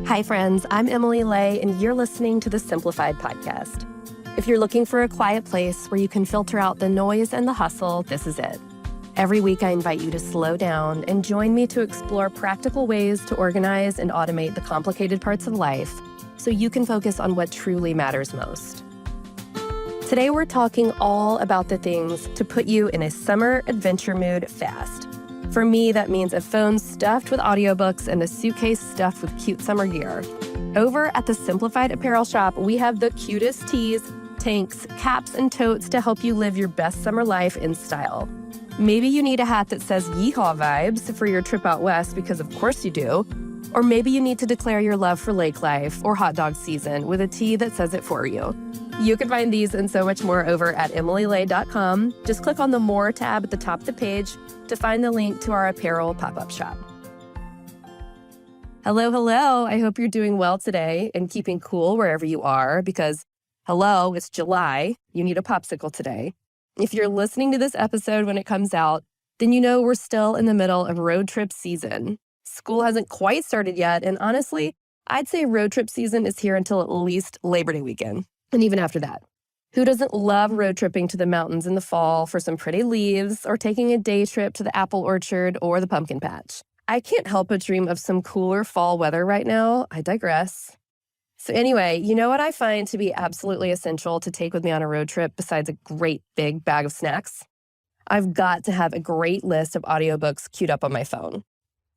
Hi, friends. I'm Emily Lay, and you're listening to the Simplified podcast. If you're looking for a quiet place where you can filter out the noise and the hustle, this is it. Every week, I invite you to slow down and join me to explore practical ways to organize and automate the complicated parts of life so you can focus on what truly matters most. Today, we're talking all about the things to put you in a summer adventure mood fast. For me, that means a phone stuffed with audiobooks and a suitcase stuffed with cute summer gear. Over at the Simplified apparel shop, we have the cutest tees, tanks, caps, and totes to help you live your best summer life in style. Maybe you need a hat that says yeehaw vibes for your trip out west, because of course you do. Or maybe you need to declare your love for lake life or hot dog season with a tee that says it for you. You can find these and so much more over at emilylay.com. Just click on the More tab at the top of the page to find the link to our apparel pop-up shop. Hello. I hope you're doing well today and keeping cool wherever you are because, hello, it's July. You need a popsicle today. If you're listening to this episode when it comes out, then you know we're still in the middle of road trip season. School hasn't quite started yet, and honestly, I'd say road trip season is here until at least Labor Day weekend. And even after that, who doesn't love road tripping to the mountains in the fall for some pretty leaves or taking a day trip to the apple orchard or the pumpkin patch? I can't help but dream of some cooler fall weather right now. I digress. So anyway, you know what I find to be absolutely essential to take with me on a road trip besides a great big bag of snacks? I've got to have a great list of audiobooks queued up on my phone.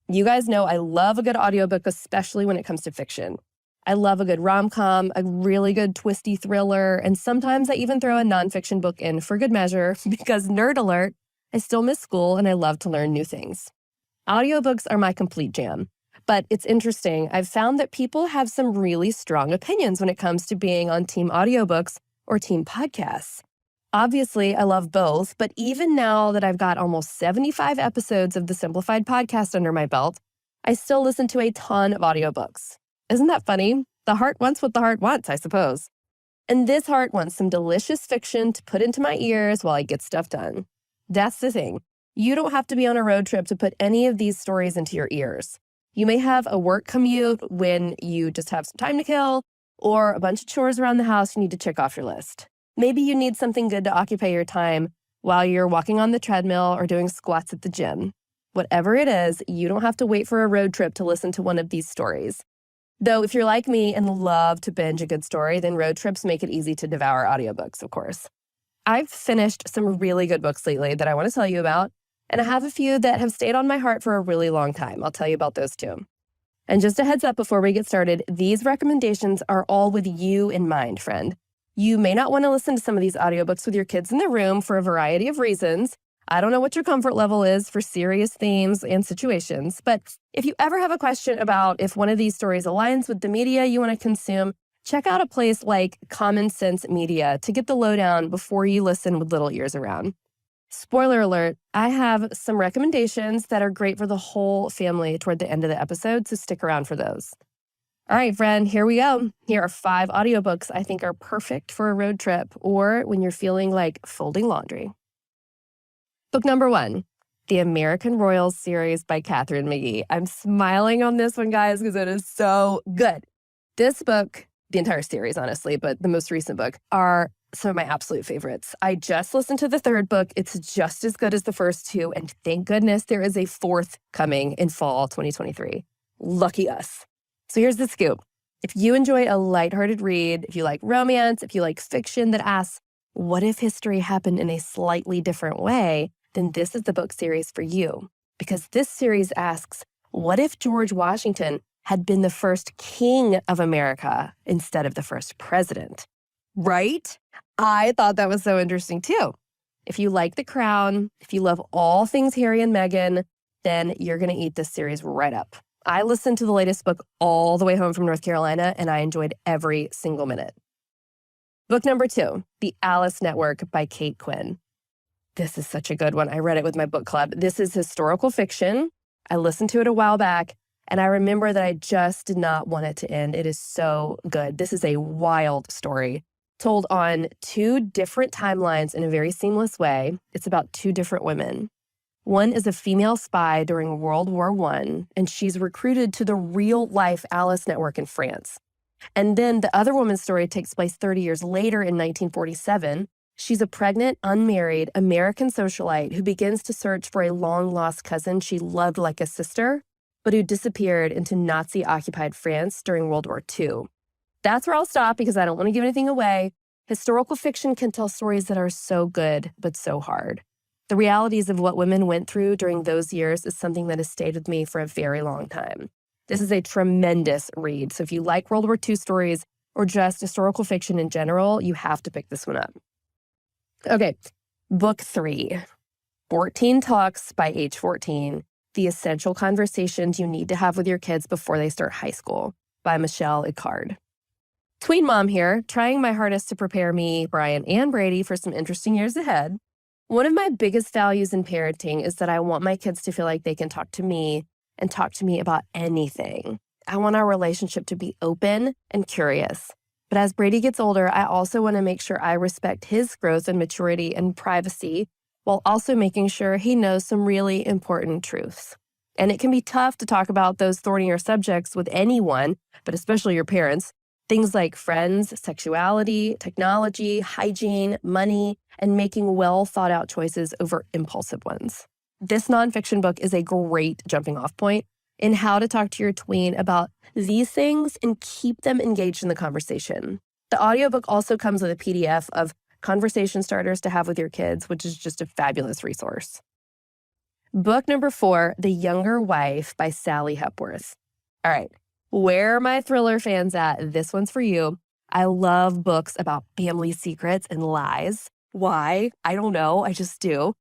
You guys know I love a good audiobook, especially when it comes to fiction. I love a good rom-com, a really good twisty thriller, and sometimes I even throw a nonfiction book in for good measure because, nerd alert, I still miss school and I love to learn new things. Audiobooks are my complete jam. But it's interesting, I've found that people have some really strong opinions when it comes to being on team audiobooks or team podcasts. Obviously, I love both, but even now that I've got almost 75 episodes of the Simplified podcast under my belt, I still listen to a ton of audiobooks. Isn't that funny? The heart wants what the heart wants, I suppose. And this heart wants some delicious fiction to put into my ears while I get stuff done. That's the thing. You don't have to be on a road trip to put any of these stories into your ears. You may have a work commute when you just have some time to kill, or a bunch of chores around the house you need to check off your list. Maybe you need something good to occupy your time while you're walking on the treadmill or doing squats at the gym. Whatever it is, you don't have to wait for a road trip to listen to one of these stories. Though if you're like me and love to binge a good story, then road trips make it easy to devour audiobooks, of course. I've finished some really good books lately that I want to tell you about, and I have a few that have stayed on my heart for a really long time. I'll tell you about those too. And just a heads up before we get started, these recommendations are all with you in mind, friend. You may not want to listen to some of these audiobooks with your kids in the room for a variety of reasons. I don't know what your comfort level is for serious themes and situations, but if you ever have a question about if one of these stories aligns with the media you want to consume, check out a place like Common Sense Media to get the lowdown before you listen with little ears around. Spoiler alert, I have some recommendations that are great for the whole family toward the end of the episode, so stick around for those. All right, friend, here we go. Here are 5 audiobooks I think are perfect for a road trip or when you're feeling like folding laundry. Book number 1, The American Royals series by Katharine McGee. I'm smiling on this one, guys, because it is so good. This book, the entire series, honestly, but the most recent book, are some of my absolute favorites. I just listened to the 3rd book. It's just as good as the first 2, and thank goodness there is a 4th coming in fall 2023. Lucky us. So here's the scoop. If you enjoy a lighthearted read, if you like romance, if you like fiction that asks, what if history happened in a slightly different way, then this is the book series for you. Because this series asks, what if George Washington had been the first king of America instead of the first president? Right? I thought that was so interesting too. If you like The Crown, if you love all things Harry and Meghan, then you're going to eat this series right up. I listened to the latest book all the way home from North Carolina, and I enjoyed every single minute. Book number 2, The Alice Network by Kate Quinn. This is such a good one. I read it with my book club. This is historical fiction. I listened to it a while back, and I remember that I just did not want it to end. It is so good. This is a wild story told on 2 different timelines in a very seamless way. It's about 2 different women. One is a female spy during World War I, and she's recruited to the real-life Alice network in France. And then the other woman's story takes place 30 years later in 1947. She's a pregnant, unmarried American socialite who begins to search for a long-lost cousin she loved like a sister, but who disappeared into Nazi-occupied France during World War II. That's where I'll stop because I don't want to give anything away. Historical fiction can tell stories that are so good, but so hard. The realities of what women went through during those years is something that has stayed with me for a very long time. This is a tremendous read, so if you like World War II stories or just historical fiction in general, you have to pick this one up. Okay, book 3, 14 Talks by Age 14, The Essential Conversations You Need to Have with Your Kids Before They Start High School by Michelle Icard. Tween mom here, trying my hardest to prepare me, Brian, and Brady for some interesting years ahead. One of my biggest values in parenting is that I want my kids to feel like they can talk to me and talk to me about anything. I want our relationship to be open and curious. But as Brady gets older, I also want to make sure I respect his growth and maturity and privacy while also making sure he knows some really important truths. And it can be tough to talk about those thornier subjects with anyone, but especially your parents. Things like friends, sexuality, technology, hygiene, money, and making well-thought-out choices over impulsive ones. This nonfiction book is a great jumping-off point in how to talk to your tween about these things and keep them engaged in the conversation. The audiobook also comes with a PDF of conversation starters to have with your kids, which is just a fabulous resource. Book number 4, The Younger Wife by Sally Hepworth. All right. Where are my thriller fans at? This one's for you. I love books about family secrets and lies. Why? I don't know. I just do.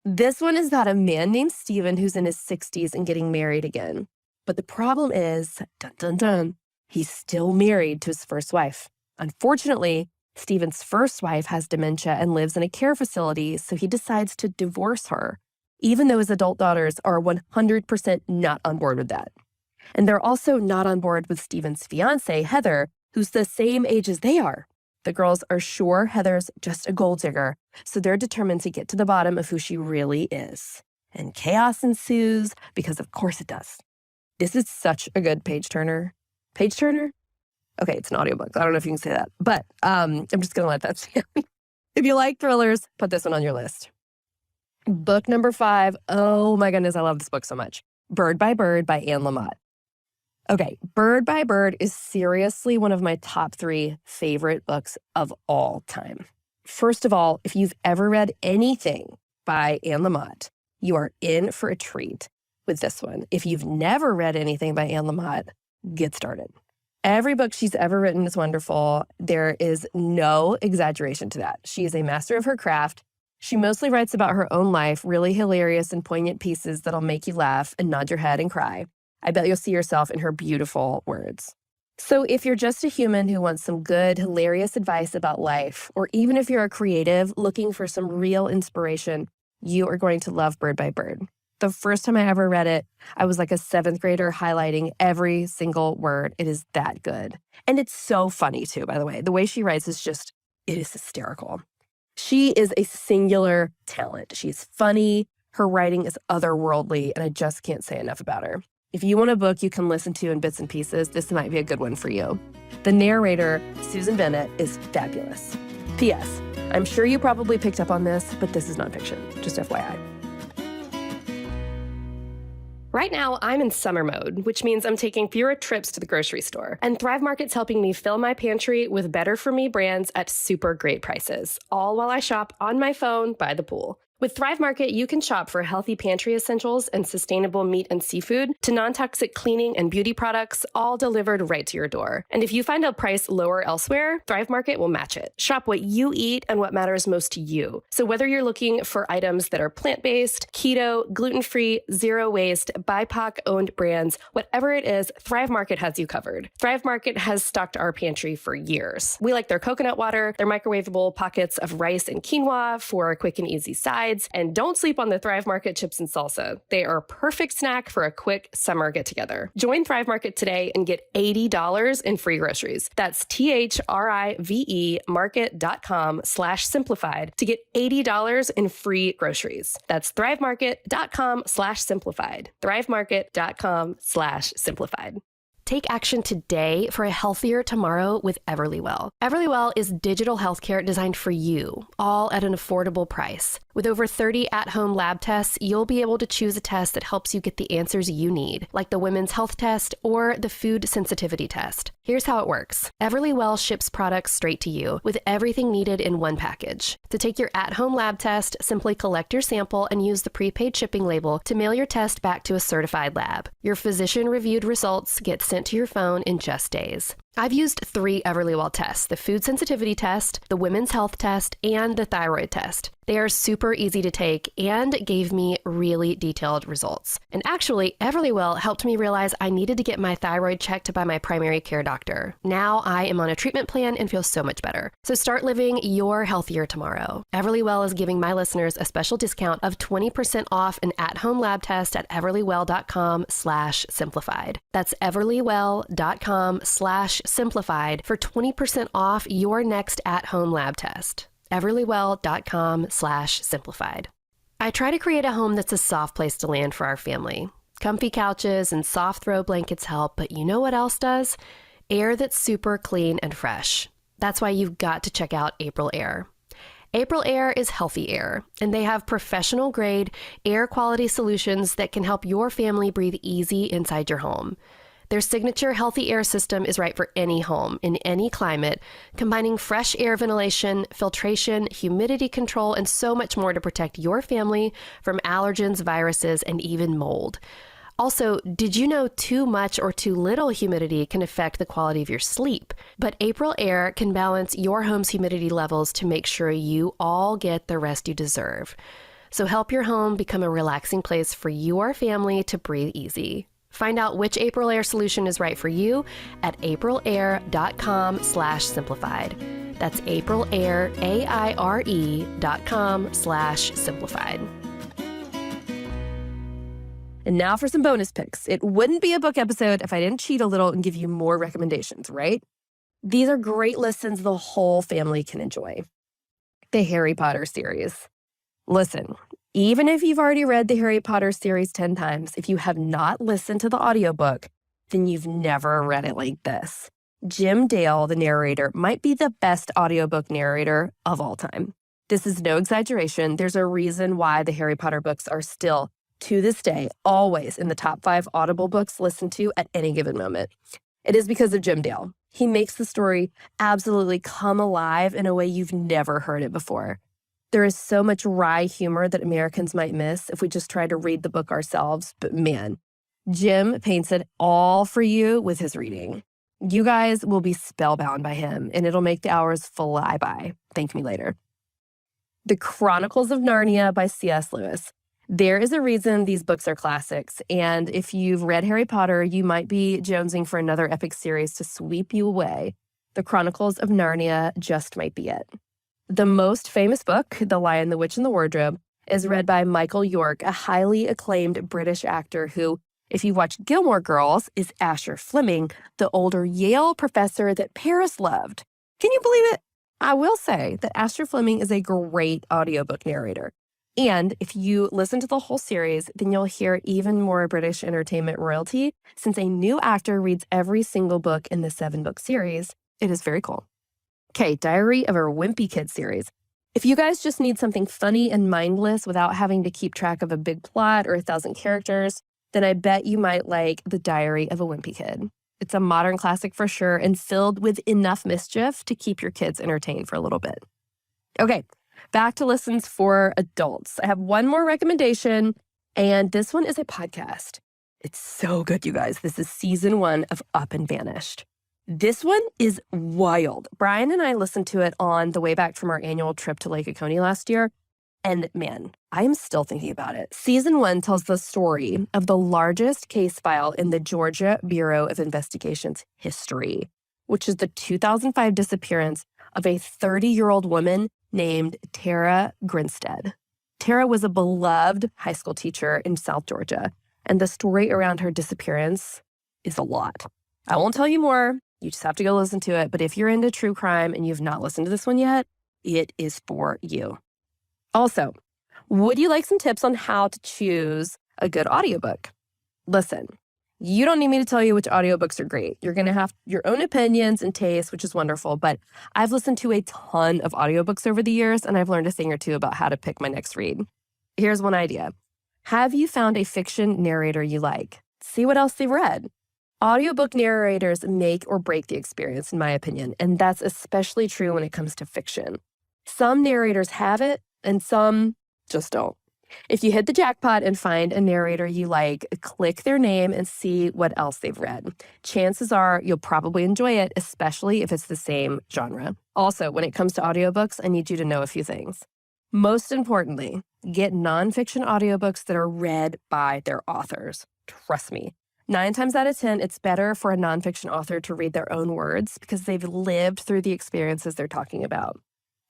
This one is about a man named Stephen who's in his 60s and getting married again. But the problem is, dun dun dun, he's still married to his first wife. Unfortunately, Stephen's first wife has dementia and lives in a care facility, so he decides to divorce her, even though his adult daughters are 100% not on board with that. And they're also not on board with Stephen's fiancée, Heather, who's the same age as they are. The girls are sure Heather's just a gold digger, so they're determined to get to the bottom of who she really is. And chaos ensues, because of course it does. This is such a good page turner. Page turner? Okay, it's an audiobook. I don't know if you can say that, but I'm just going to let that stand. If you like thrillers, put this one on your list. Book number 5. Oh my goodness, I love this book so much. Bird by Anne Lamott. Okay, Bird by Bird is seriously one of my top 3 favorite books of all time. First of all, if you've ever read anything by Anne Lamott, you are in for a treat with this one. If you've never read anything by Anne Lamott, get started. Every book she's ever written is wonderful. There is no exaggeration to that. She is a master of her craft. She mostly writes about her own life, really hilarious and poignant pieces that'll make you laugh and nod your head and cry. I bet you'll see yourself in her beautiful words. So if you're just a human who wants some good, hilarious advice about life, or even if you're a creative looking for some real inspiration, you are going to love Bird by Bird. The first time I ever read it, I was like a 7th grader highlighting every single word. It is that good. And it's so funny too, by the way. The way she writes is just, it is hysterical. She is a singular talent. She's funny, her writing is otherworldly, and I just can't say enough about her. If you want a book you can listen to in bits and pieces, this might be a good one for you. The narrator, Susan Bennett, is fabulous. P.S. I'm sure you probably picked up on this, but this is nonfiction, just FYI. Right now, I'm in summer mode, which means I'm taking fewer trips to the grocery store. And Thrive Market's helping me fill my pantry with better-for-me brands at super great prices, all while I shop on my phone by the pool. With Thrive Market, you can shop for healthy pantry essentials and sustainable meat and seafood to non-toxic cleaning and beauty products, all delivered right to your door. And if you find a price lower elsewhere, Thrive Market will match it. Shop what you eat and what matters most to you. So whether you're looking for items that are plant-based, keto, gluten-free, zero waste, BIPOC-owned brands, whatever it is, Thrive Market has you covered. Thrive Market has stocked our pantry for years. We like their coconut water, their microwavable pockets of rice and quinoa for quick and easy sides, sides, and don't sleep on the Thrive Market chips and salsa. They are a perfect snack for a quick summer get-together. Join Thrive Market today and get $80 in free groceries. That's THRIVE market.com/simplified to get $80 in free groceries. That's thrivemarket.com/simplified. thrivemarket.com/simplified. Take action today for a healthier tomorrow with Everlywell. Everlywell is digital healthcare designed for you, all at an affordable price. With over 30 at-home lab tests, you'll be able to choose a test that helps you get the answers you need, like the Women's Health Test or the Food Sensitivity Test. Here's how it works. Everlywell ships products straight to you with everything needed in one package. To take your at-home lab test, simply collect your sample and use the prepaid shipping label to mail your test back to a certified lab. Your physician-reviewed results get sent to your phone in just days. I've used 3 Everlywell tests: the Food Sensitivity Test, the Women's Health Test, and the Thyroid Test. They are super easy to take and gave me really detailed results. And actually, Everlywell helped me realize I needed to get my thyroid checked by my primary care doctor. Now I am on a treatment plan and feel so much better. So start living your healthier tomorrow. Everlywell is giving my listeners a special discount of 20% off an at-home lab test at everlywell.com/simplified. That's everlywell.com/simplified for 20% off your next at-home lab test. everlywell.com/simplified. I try to create a home that's a soft place to land for our family. Comfy couches and soft throw blankets help, but you know what else does? Air that's super clean and fresh. That's why you've got to check out April Air. April Air is healthy air, and they have professional-grade air quality solutions that can help your family breathe easy inside your home. Their signature healthy air system is right for any home, in any climate, combining fresh air ventilation, filtration, humidity control, and so much more to protect your family from allergens, viruses, and even mold. Also, did you know too much or too little humidity can affect the quality of your sleep? But April Air can balance your home's humidity levels to make sure you all get the rest you deserve. So help your home become a relaxing place for your family to breathe easy. Find out which April Air solution is right for you at aprilair.com/simplified. That's aprilaire.com/simplified. And now for some bonus picks. It wouldn't be a book episode if I didn't cheat a little and give you more recommendations, right? These are great listens the whole family can enjoy. The Harry Potter series. Listen, even if you've already read the Harry Potter series 10 times, if you have not listened to the audiobook, then you've never read it like this. Jim Dale, the narrator, might be the best audiobook narrator of all time. This is no exaggeration. There's a reason why the Harry Potter books are still, to this day, always in the top 5 Audible books listened to at any given moment. It is because of Jim Dale. He makes the story absolutely come alive in a way you've never heard it before. There is so much wry humor that Americans might miss if we just try to read the book ourselves, but man, Jim paints it all for you with his reading. You guys will be spellbound by him, and it'll make the hours fly by. Thank me later. The Chronicles of Narnia by C.S. Lewis. There is a reason these books are classics, and if you've read Harry Potter, you might be jonesing for another epic series to sweep you away. The Chronicles of Narnia just might be it. The most famous book, The Lion, the Witch, and the Wardrobe, is read by Michael York, a highly acclaimed British actor who, if you watch Gilmore Girls, is Asher Fleming, the older Yale professor that Paris loved. Can you believe it? I will say that Asher Fleming is a great audiobook narrator. And if you listen to the whole series, then you'll hear even more British entertainment royalty since a new actor reads every single book in the 7-book series. It is very cool. Okay, Diary of a Wimpy Kid series. If you guys just need something funny and mindless without having to keep track of a big plot or 1,000 characters, then I bet you might like The Diary of a Wimpy Kid. It's a modern classic for sure and filled with enough mischief to keep your kids entertained for a little bit. Okay, back to listens for adults. I have one more recommendation, and this one is a podcast. It's so good, you guys. This is season 1 of Up and Vanished. This one is wild. Brian and I listened to it on the way back from our annual trip to Lake Oconee last year. And man, I am still thinking about it. Season 1 tells the story of the largest case file in the Georgia Bureau of Investigation's history, which is the 2005 disappearance of a 30-year-old woman named Tara Grinstead. Tara was a beloved high school teacher in South Georgia, and the story around her disappearance is a lot. I won't tell you more. You just have to go listen to it. But if you're into true crime and you've not listened to this one yet, it is for you. Also, would you like some tips on how to choose a good audiobook? Listen, you don't need me to tell you which audiobooks are great. You're going to have your own opinions and tastes, which is wonderful. But I've listened to a ton of audiobooks over the years, and I've learned a thing or two about how to pick my next read. Here's one idea. Have you found a fiction narrator you like? See what else they've read. Audiobook narrators make or break the experience, in my opinion, and that's especially true when it comes to fiction. Some narrators have it, and some just don't. If you hit the jackpot and find a narrator you like, click their name and see what else they've read. Chances are you'll probably enjoy it, especially if it's the same genre. Also, when it comes to audiobooks, I need you to know a few things. Most importantly, get nonfiction audiobooks that are read by their authors. Trust me. 9 times out of 10, it's better for a nonfiction author to read their own words because they've lived through the experiences they're talking about.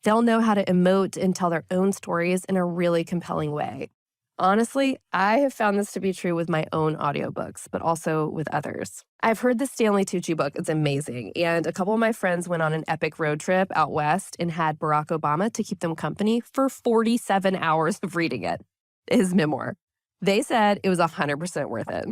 They'll know how to emote and tell their own stories in a really compelling way. Honestly, I have found this to be true with my own audiobooks, but also with others. I've heard the Stanley Tucci book. It's amazing. And a couple of my friends went on an epic road trip out west and had Barack Obama to keep them company for 47 hours of reading it, his memoir. They said it was 100% worth it.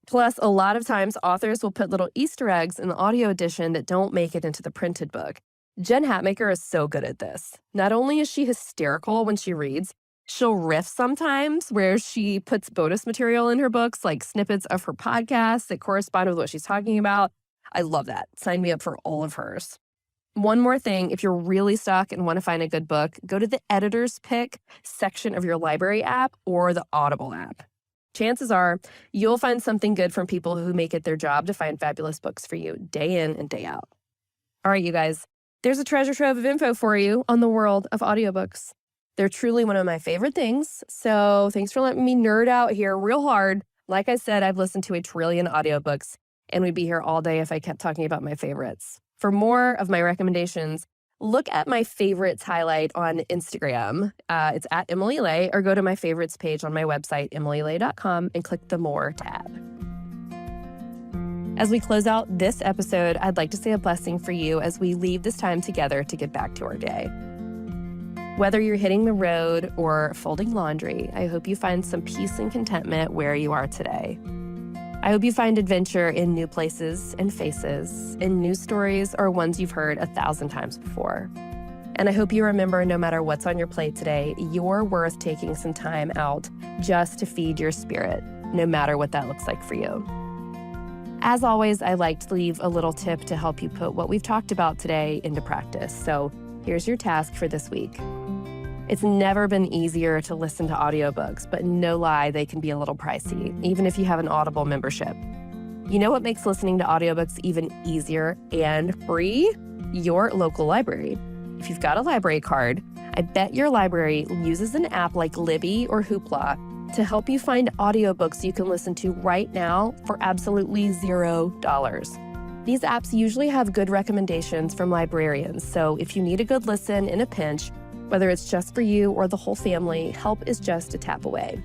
Plus, a lot of times, authors will put little Easter eggs in the audio edition that don't make it into the printed book. Jen Hatmaker is so good at this. Not only is she hysterical when she reads, she'll riff sometimes where she puts bonus material in her books, like snippets of her podcasts that correspond with what she's talking about. I love that. Sign me up for all of hers. One more thing, if you're really stuck and want to find a good book, go to the editor's pick section of your library app or the Audible app. Chances are you'll find something good from people who make it their job to find fabulous books for you day in and day out. All right, you guys, there's a treasure trove of info for you on the world of audiobooks. They're truly one of my favorite things, so thanks for letting me nerd out here real hard. Like I said, I've listened to a trillion audiobooks, and we'd be here all day if I kept talking about my favorites. For more of my recommendations, look at my favorites highlight on Instagram. It's at Emily Lay, or go to my favorites page on my website, emilylay.com, and click the More tab. As we close out this episode, I'd like to say a blessing for you as we leave this time together to get back to our day. Whether you're hitting the road or folding laundry, I hope you find some peace and contentment where you are today. I hope you find adventure in new places and faces, in new stories or ones you've heard 1,000 times before. And I hope you remember, no matter what's on your plate today, you're worth taking some time out just to feed your spirit, no matter what that looks like for you. As always, I like to leave a little tip to help you put what we've talked about today into practice. So here's your task for this week. It's never been easier to listen to audiobooks, but no lie, they can be a little pricey, even if you have an Audible membership. You know what makes listening to audiobooks even easier and free? Your local library. If you've got a library card, I bet your library uses an app like Libby or Hoopla to help you find audiobooks you can listen to right now for absolutely $0. These apps usually have good recommendations from librarians, so if you need a good listen in a pinch, whether it's just for you or the whole family, help is just a tap away.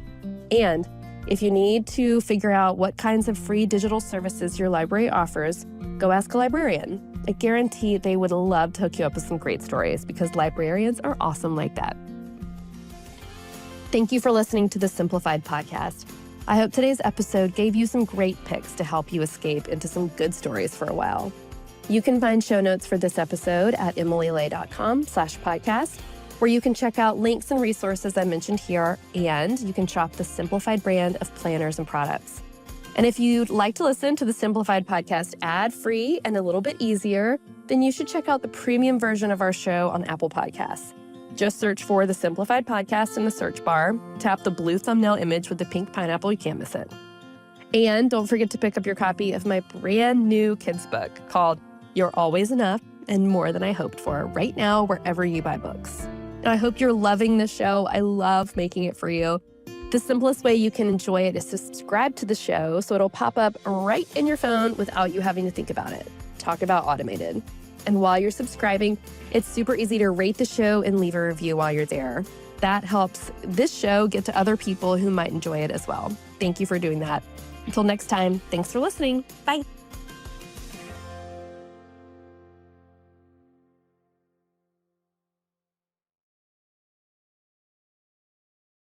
And if you need to figure out what kinds of free digital services your library offers, go ask a librarian. I guarantee they would love to hook you up with some great stories because librarians are awesome like that. Thank you for listening to the Simplified podcast. I hope today's episode gave you some great picks to help you escape into some good stories for a while. You can find show notes for this episode at emilylay.com/podcast, where you can check out links and resources I mentioned here, and you can shop the Simplified brand of planners and products. And if you'd like to listen to the Simplified podcast ad-free and a little bit easier, then you should check out the premium version of our show on Apple Podcasts. Just search for the Simplified podcast in the search bar, tap the blue thumbnail image with the pink pineapple, you can't miss it. And don't forget to pick up your copy of my brand new kids book called You're Always Enough and More Than I Hoped For, right now wherever you buy books. And I hope you're loving the show. I love making it for you. The simplest way you can enjoy it is to subscribe to the show so it'll pop up right in your phone without you having to think about it. Talk about automated. And while you're subscribing, it's super easy to rate the show and leave a review while you're there. That helps this show get to other people who might enjoy it as well. Thank you for doing that. Until next time, thanks for listening. Bye.